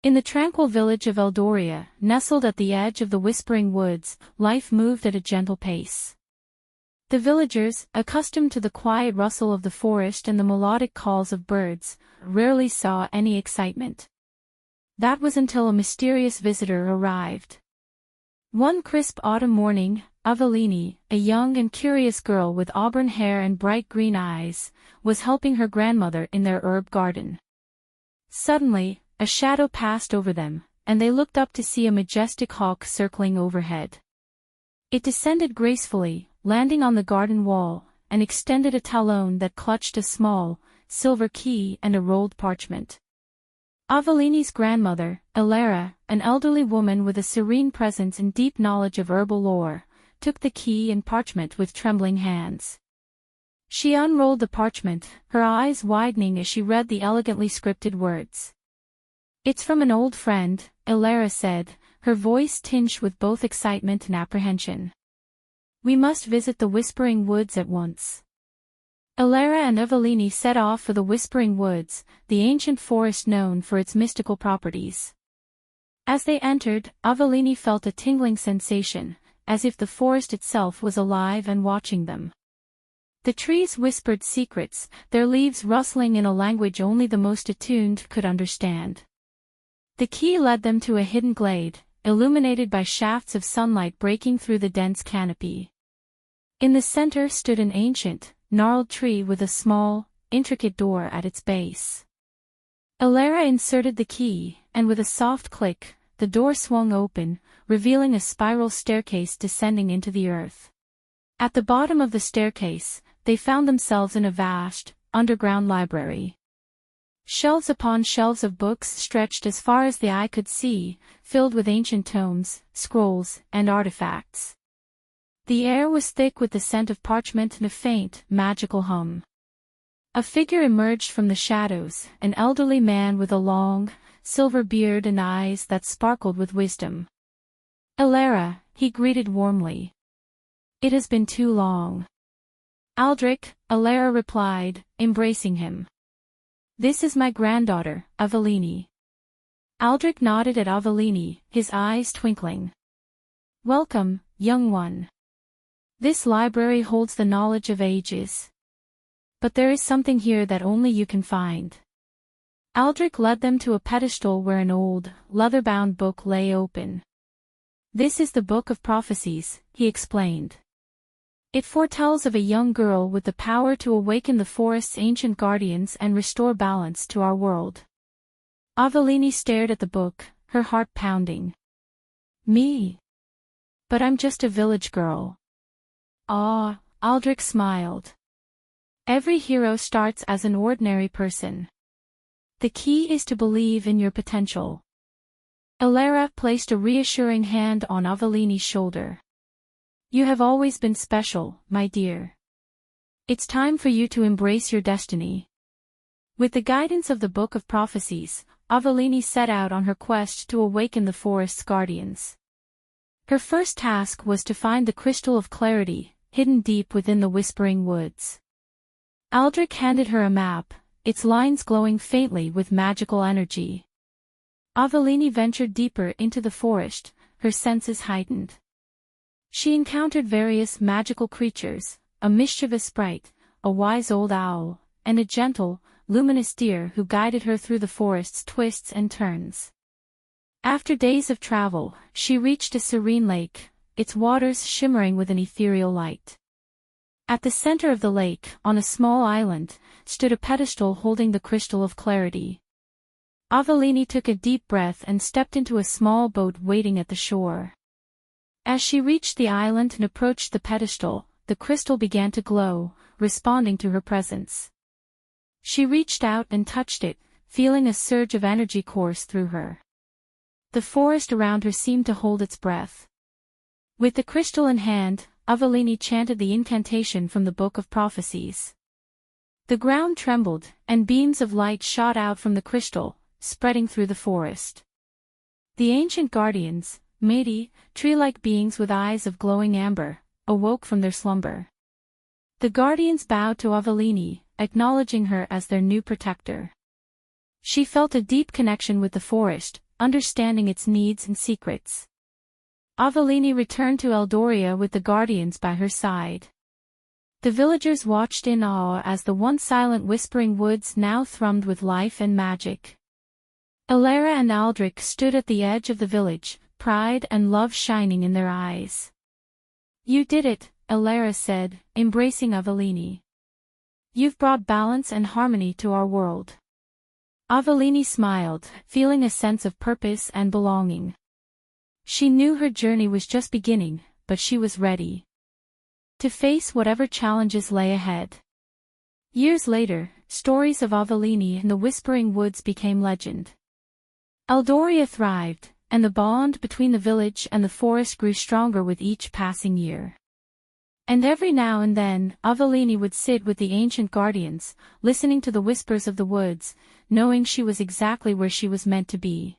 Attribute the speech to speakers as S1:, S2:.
S1: In the tranquil village of Eldoria, nestled at the edge of the whispering woods, life moved at a gentle pace. The villagers, accustomed to the quiet rustle of the forest and the melodic calls of birds, rarely saw any excitement. That was until a mysterious visitor arrived. One crisp autumn morning, Avellini, a young and curious girl with auburn hair and bright green eyes, was helping her grandmother in their herb garden. Suddenly, a shadow passed over them, and they looked up to see a majestic hawk circling overhead. It descended gracefully, landing on the garden wall, and extended a talon that clutched a small, silver key and a rolled parchment. Avellini's grandmother, Elara, an elderly woman with a serene presence and deep knowledge of herbal lore, took the key and parchment with trembling hands. She unrolled the parchment, her eyes widening as she read the elegantly scripted words. "It's from an old friend," Elara said, her voice tinged with both excitement and apprehension. "We must visit the Whispering Woods at once." Elara and Avellini set off for the Whispering Woods, the ancient forest known for its mystical properties. As they entered, Avellini felt a tingling sensation, as if the forest itself was alive and watching them. The trees whispered secrets, their leaves rustling in a language only the most attuned could understand. The key led them to a hidden glade, illuminated by shafts of sunlight breaking through the dense canopy. In the center stood an ancient, gnarled tree with a small, intricate door at its base. Elara inserted the key, and with a soft click, the door swung open, revealing a spiral staircase descending into the earth. At the bottom of the staircase, they found themselves in a vast, underground library. Shelves upon shelves of books stretched as far as the eye could see, filled with ancient tomes, scrolls, and artifacts. The air was thick with the scent of parchment and a faint, magical hum. A figure emerged from the shadows, an elderly man with a long, silver beard and eyes that sparkled with wisdom. "Elara," he greeted warmly. "It has been too long." "Aldrich," Elara replied, embracing him. "This is my granddaughter, Avellini." Aldrich nodded at Avellini, his eyes twinkling. "Welcome, young one. This library holds the knowledge of ages. But there is something here that only you can find." Aldrich led them to a pedestal where an old, leather-bound book lay open. "This is the Book of Prophecies," he explained. "It foretells of a young girl with the power to awaken the forest's ancient guardians and restore balance to our world." Avellini stared at the book, her heart pounding. "Me? But I'm just a village girl." "Ah," Aldrich smiled. "Every hero starts as an ordinary person. The key is to believe in your potential." Elara placed a reassuring hand on Avellini's shoulder. "You have always been special, my dear. It's time for you to embrace your destiny." With the guidance of the Book of Prophecies, Avellini set out on her quest to awaken the forest's guardians. Her first task was to find the Crystal of Clarity, hidden deep within the Whispering Woods. Aldrich handed her a map, its lines glowing faintly with magical energy. Avellini ventured deeper into the forest, her senses heightened. She encountered various magical creatures, a mischievous sprite, a wise old owl, and a gentle, luminous deer who guided her through the forest's twists and turns. After days of travel, she reached a serene lake, its waters shimmering with an ethereal light. At the center of the lake, on a small island, stood a pedestal holding the Crystal of Clarity. Avellini took a deep breath and stepped into a small boat waiting at the shore. As she reached the island and approached the pedestal, the crystal began to glow, responding to her presence. She reached out and touched it, feeling a surge of energy course through her. The forest around her seemed to hold its breath. With the crystal in hand, Avellini chanted the incantation from the Book of Prophecies. The ground trembled, and beams of light shot out from the crystal, spreading through the forest. The ancient guardians, mighty, tree-like beings with eyes of glowing amber, awoke from their slumber. The guardians bowed to Avellini, acknowledging her as their new protector. She felt a deep connection with the forest, understanding its needs and secrets. Avellini returned to Eldoria with the guardians by her side. The villagers watched in awe as the once silent whispering woods now thrummed with life and magic. Elara and Aldrich stood at the edge of the village, pride and love shining in their eyes. "You did it," Elara said, embracing Avellini. "You've brought balance and harmony to our world." Avellini smiled, feeling a sense of purpose and belonging. She knew her journey was just beginning, but she was ready to face whatever challenges lay ahead. Years later, stories of Avellini and the Whispering Woods became legend. Eldoria thrived, and the bond between the village and the forest grew stronger with each passing year. And every now and then, Avellini would sit with the ancient guardians, listening to the whispers of the woods, knowing she was exactly where she was meant to be.